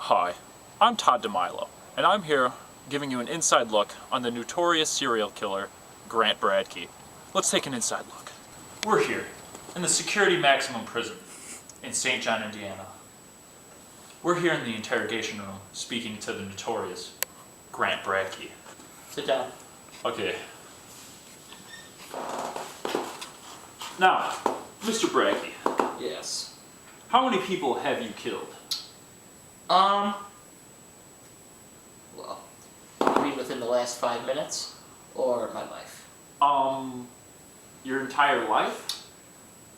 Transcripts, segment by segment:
Hi, I'm Todd DeMilo, and I'm here giving you an inside look on the notorious serial killer, Grant Bradkey. Let's take an inside look. We're here, in the Security Maximum Prison, in St. John, Indiana. We're here in the interrogation room, speaking to the notorious Grant Bradkey. Sit down. Okay. Now, Mr. Bradkey, Yes. how many people have you killed? Well, you mean within the last 5 minutes? Or my life? Your entire life?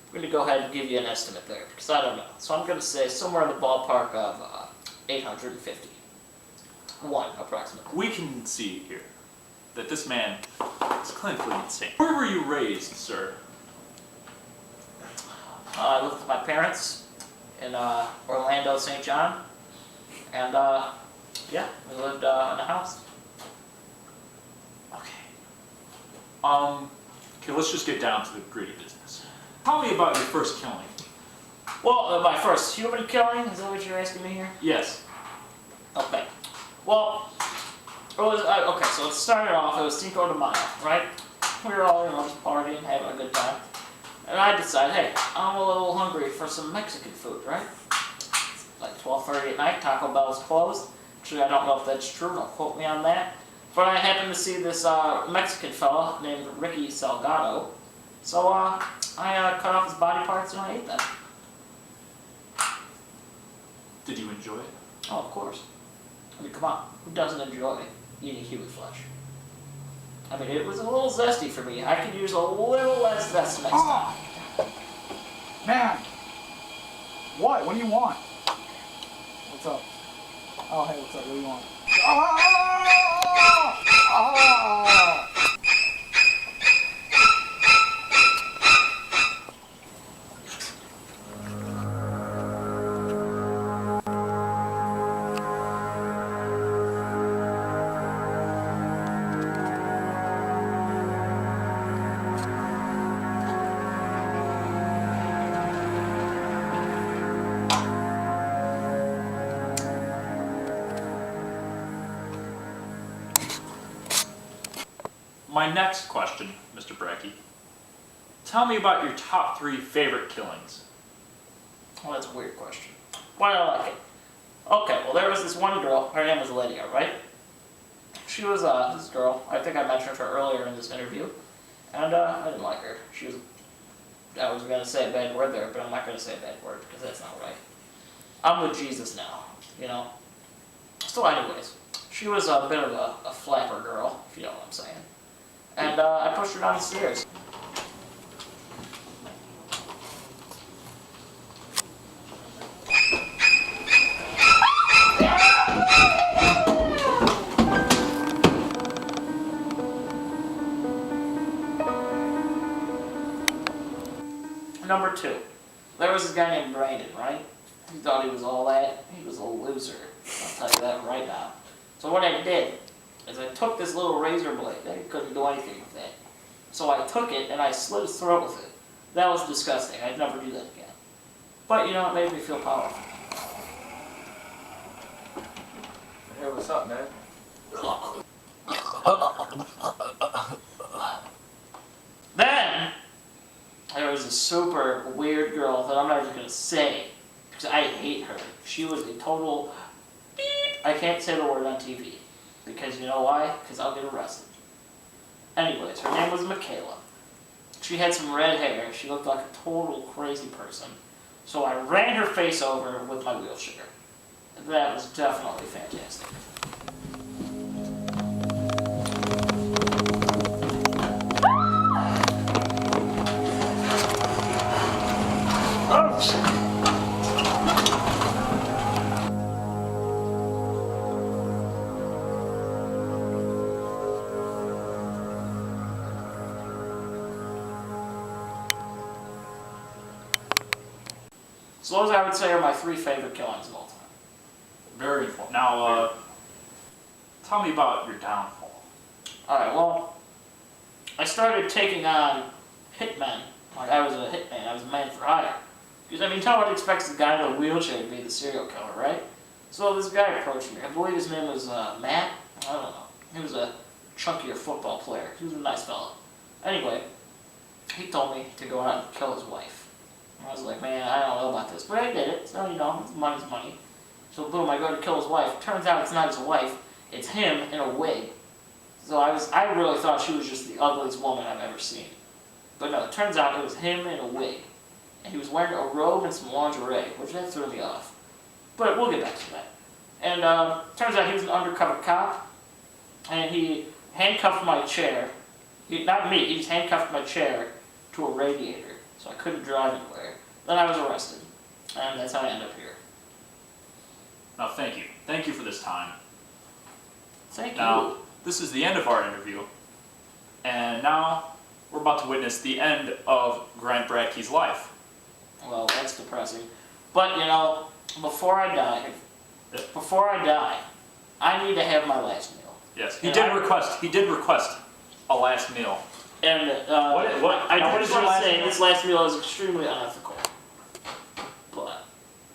I'm gonna go ahead and give you an estimate there, because I don't know. So I'm gonna say somewhere in the ballpark of 850. One, approximately. We can see here that this man is clinically insane. Where were you raised, sir? I lived with my parents in Orlando, St. John. And, yeah, we lived in a house. Okay. Okay, let's just get down to the gritty business. Tell me about your first killing. Well, my first human killing? Is that what you're asking me here? Yes. Okay. Well, it was, okay, so it started off, it was Cinco de Mayo, right? We were all, just partying, having a good time. And I decided, hey, I'm a little hungry for some Mexican food, right? Like 12:30 at night, Taco Bell's closed. Actually, I don't know if that's true, don't quote me on that. But I happened to see this Mexican fella named Ricky Salgado. So I cut off his body parts and I ate them. Did you enjoy it? Oh, of course. I mean, come on, who doesn't enjoy eating human flesh? I mean, it was a little zesty for me. I could use a little less zest next time. Man! What? What do you want? What's up? Oh, hey, what's up? What do you want? My next question, Mr. Bradkey. Tell me about your top 3 favorite killings. Well, that's a weird question. Why do I like it? Okay, well, there was this one girl. Her name was Lydia, right? She was this girl. I think I mentioned her earlier in this interview. And I didn't like her. She was... I was going to say a bad word there, but I'm not going to say a bad word because that's not right. I'm with Jesus now, So anyways, she was a bit of a flapper girl, if you know what I'm saying. And I pushed her down the stairs. Number 2, there was this guy named Brandon, right? He thought he was all that. He was a loser. I'll tell you that right now. So what I did is I took this little razor blade. I couldn't do anything with it. So I took it and I slit his throat with it. That was disgusting. I'd never do that again. But, it made me feel powerful. Hey, what's up, man? Then, there was a super weird girl that I'm not even going to say, because I hate her. She was a total beep. I can't say the word on TV, because you know why? Because I'll get arrested. Anyways, her name was Michaela. She had some red hair. She looked like a total crazy person. So I ran her face over with my wheelchair. That was definitely fantastic. So those I would say are my 3 favorite killings of all time. Very important. Now, tell me about your downfall. Alright, well, I started taking on hitmen. Like, I was a hitman, I was a man for hire. Because, I mean, no one expects the guy in a wheelchair to be the serial killer, right? So this guy approached me. I believe his name was Matt. I don't know. He was a chunkier football player. He was a nice fellow. Anyway, he told me to go out and kill his wife. I was like, man, I don't know about this, but I did it. So money's money. So boom, I go to kill his wife. Turns out it's not his wife. It's him in a wig. So I really thought she was just the ugliest woman I've ever seen. But no, it turns out it was him in a wig. And he was wearing a robe and some lingerie, which that threw me off. But we'll get back to that. And turns out he was an undercover cop. And he handcuffed my chair. Not me, he just handcuffed my chair to a radiator. So I couldn't drive anywhere. Then I was arrested. And that's how I ended up here. Now, thank you. Thank you for this time. Thank Now, you. this is the end of our interview. And now, we're about to witness the end of Grant Bradkey's life. Well, that's depressing. But, before I die, I need to have my last meal. Yes, he And did request a last meal. And I what just is your want to last say meal? this last meal is extremely unethical. But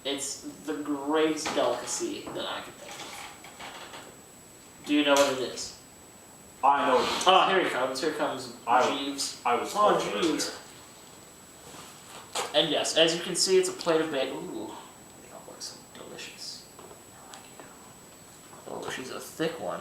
it's the greatest delicacy that I can think of. Do you know what it is? I know. Oh, here he comes. Here comes Jeeves. I was Oh, told earlier. Jeeves. And yes, as you can see, it's a plate of bacon. Ooh, they all look so delicious. I like it. Oh, she's a thick one.